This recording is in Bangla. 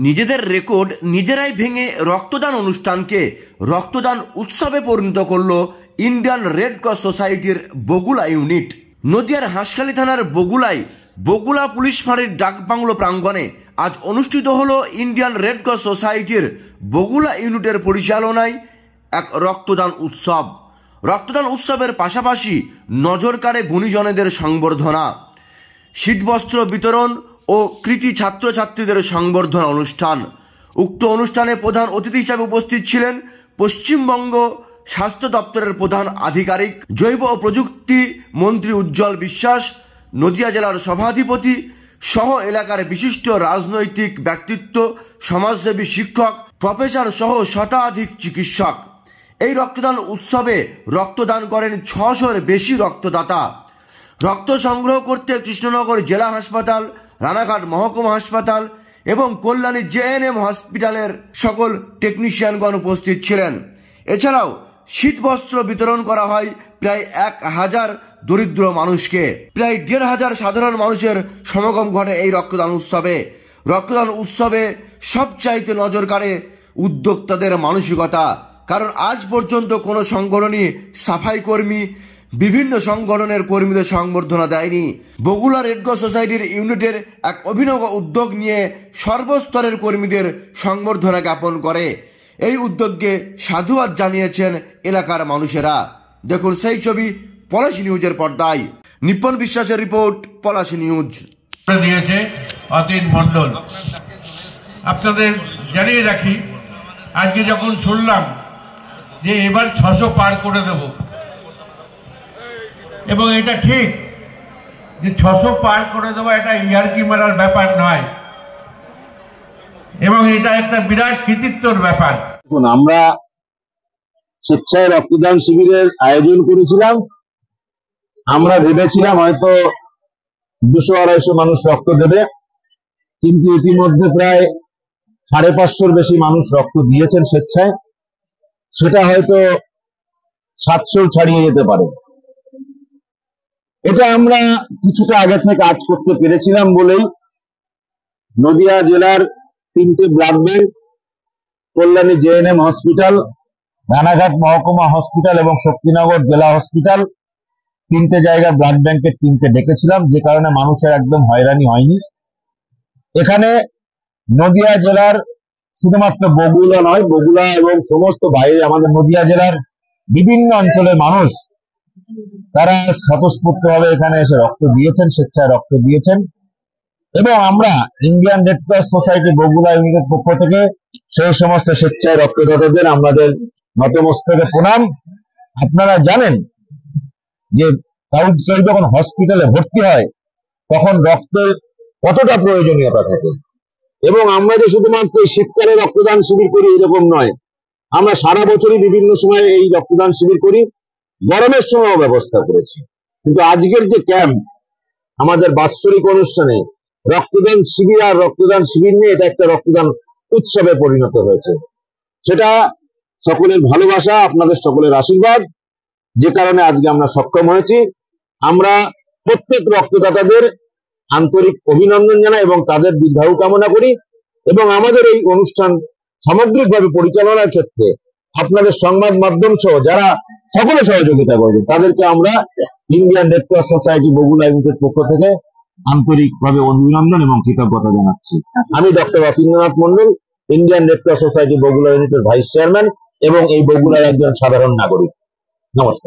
নিজেদের রেকর্ড নিজেরাই ভেঙে রক্তদান অনুষ্ঠানকে রক্তদান উৎসবে পরিণত করল ইন্ডিয়ান রেড ক্রস সোসাইটির বগুলা ইউনিট। নদিয়ার হাঁসখালি থানার বগুলায় বগুলা পুলিশ ফাঁড়ির ডাকবাংলো প্রাঙ্গণে আজ অনুষ্ঠিত হল ইন্ডিয়ান রেড ক্রস সোসাইটির বগুলা ইউনিটের পরিচালনায় এক রক্তদান উৎসব। রক্তদান উৎসবের পাশাপাশি নজর কাড়ে গুণীজনেদের সংবর্ধনা, শীতবস্ত্র বিতরণ ও কৃতি ছাত্রছাত্রীদের সংবর্ধনা অনুষ্ঠান। উক্ত অনুষ্ঠানে প্রধান অতিথি হিসাবে উপস্থিত ছিলেন পশ্চিমবঙ্গ স্বাস্থ্য দপ্তরের প্রধান আধিকারিক, জৈব ও প্রযুক্তি মন্ত্রী উজ্জ্বল বিশ্বাস, নদিয়া জেলার সভাধিপতি সহ এলাকার বিশিষ্ট রাজনৈতিক ব্যক্তিত্ব, সমাজসেবী, শিক্ষক, প্রফেসর সহ শতাধিক চিকিৎসক। এই রক্তদান উৎসবে রক্তদান করেন 600-এর বেশি রক্তদাতা। রক্ত সংগ্রহ করতে কৃষ্ণনগর জেলা হাসপাতাল, রানাঘাট মহকুমা হাসপাতাল এবং কল্যাণী জেএনএম হসপিটালের সকল টেকনিশিয়ানগণ উপস্থিত ছিলেন। এছাড়াও শীতবস্ত্র বিতরণ করা হয় প্রায় 1000 দরিদ্র মানুষকে। প্রায় 1500 সাধারণ মানুষের সমাগম ঘটে এই রক্তদান উৎসবে। রক্তদান উৎসবে সবচাইতে নজর কাড়ে উদ্যোক্তাদের মানসিকতা, কারণ আজ পর্যন্ত কোনো সংগঠনই সাফাই কর্মী, বিভিন্ন সংগঠনের কর্মীদের সংবর্ধনা দেয়নি। বগুলা রেড ক্রস সোসাইটির ইউনিটের এক অভিনব উদ্যোগ নিয়ে সর্বস্তরের কর্মীদের সংবর্ধনা জ্ঞাপন করে। এই উদ্যোগকে সাধুবাদ জানিয়েছেন এলাকার মানুষেরা। দেখুন সেই ছবি পলাশী নিউজের পর্দায়। নিপন বিশ্বাসের রিপোর্ট, পলাশী নিউজ। দিয়েছে অতীন মন্ডল। আপনাদের জানিয়ে রাখি, আজকে যখন শুনলাম যে এবার 600 পার করে দেব, এবং এটা ঠিক যে 600 পার করে দেওয়া এটা ইয়ার্কি মারার ব্যাপার নয়, এবং এটা একটা বিরাট কৃতিত্বর ব্যাপার। আমরা স্বেচ্ছায় রক্তদান শিবিরের আয়োজন করেছিলাম। আমরা ভেবেছিলাম হয়তো 200-250 মানুষ রক্ত দেবে, কিন্তু ইতিমধ্যে প্রায় 550-এর বেশি মানুষ রক্ত দিয়েছেন স্বেচ্ছায়। সেটা হয়তো 700 ছাড়িয়ে যেতে পারে। এটা আমরা কিছুটা আগে থেকে কাজ করতে পেরেছিলাম বলেই নদিয়া জেলার 3টে blood bank, Kalyani GNM hospital, Ranaghat মহকুমা হসপিটাল এবং শক্তিনগর জেলা হসপিটাল, 3টে জায়গার ব্লাড ব্যাংকের টিমকে ডেকেছিলাম, যে কারণে মানুষের একদম হয়রানি হয়নি। এখানে নদিয়া জেলার শুধুমাত্র বগুলা নয়, বগুলা এবং সমস্ত বাইরে আমাদের নদিয়া জেলার বিভিন্ন অঞ্চলের মানুষ তারা স্বতঃস্ফূর্তভাবে এখানে এসে রক্ত দিয়েছেন, স্বেচ্ছায় রক্ত দিয়েছেন। এবং আমরা Indian red cross society Bagula ইউনিটের পক্ষ থেকে সেই সমস্ত স্বেচ্ছায় রক্তদাতাদের আমাদের নতমস্তকে প্রণাম। আপনারা জানেন যে কেউ যখন হসপিটালে ভর্তি হয় তখন রক্তের কতটা প্রয়োজনীয়তা থাকে, এবং আমরা যে শুধুমাত্র শীতকালে রক্তদান শিবির করি এরকম নয়, আমরা সারা বছরই বিভিন্ন সময় এই রক্তদান শিবির করি, গরমের সময়ও ব্যবস্থা করেছি। কিন্তু আজকের যে ক্যাম্প, আমাদের বাৎসরিক অনুষ্ঠানে রক্তদান শিবির আর রক্তদান শিবির নিয়ে এটা একটা রক্তদান উৎসবে পরিণত হয়েছে। সেটা সকলের ভালোবাসা, আপনাদের সকলের আশীর্বাদ, যে কারণে আজকে আমরা সক্ষম হয়েছি। আমরা প্রত্যেক রক্তদাতাদের আন্তরিক অভিনন্দন জানাই এবং তাদের দীর্ঘায়ু কামনা করি, এবং আমাদের এই অনুষ্ঠান সামগ্রিকভাবে পরিচালনার ক্ষেত্রে আপনাদের সংবাদ মাধ্যম সহ যারা সকলে সহযোগিতা করবে তাদেরকে আমরা Indian red cross society Bagula ইউনিটের পক্ষ থেকে আন্তরিকভাবে অভিনন্দন এবং কৃতজ্ঞতা জানাচ্ছি। আমি doctor Atindranath Mondal, Indian red cross society Bagula ইউনিটের ভাইস চেয়ারম্যান এবং এই বগুলার একজন সাধারণ নাগরিক। নমস্কার।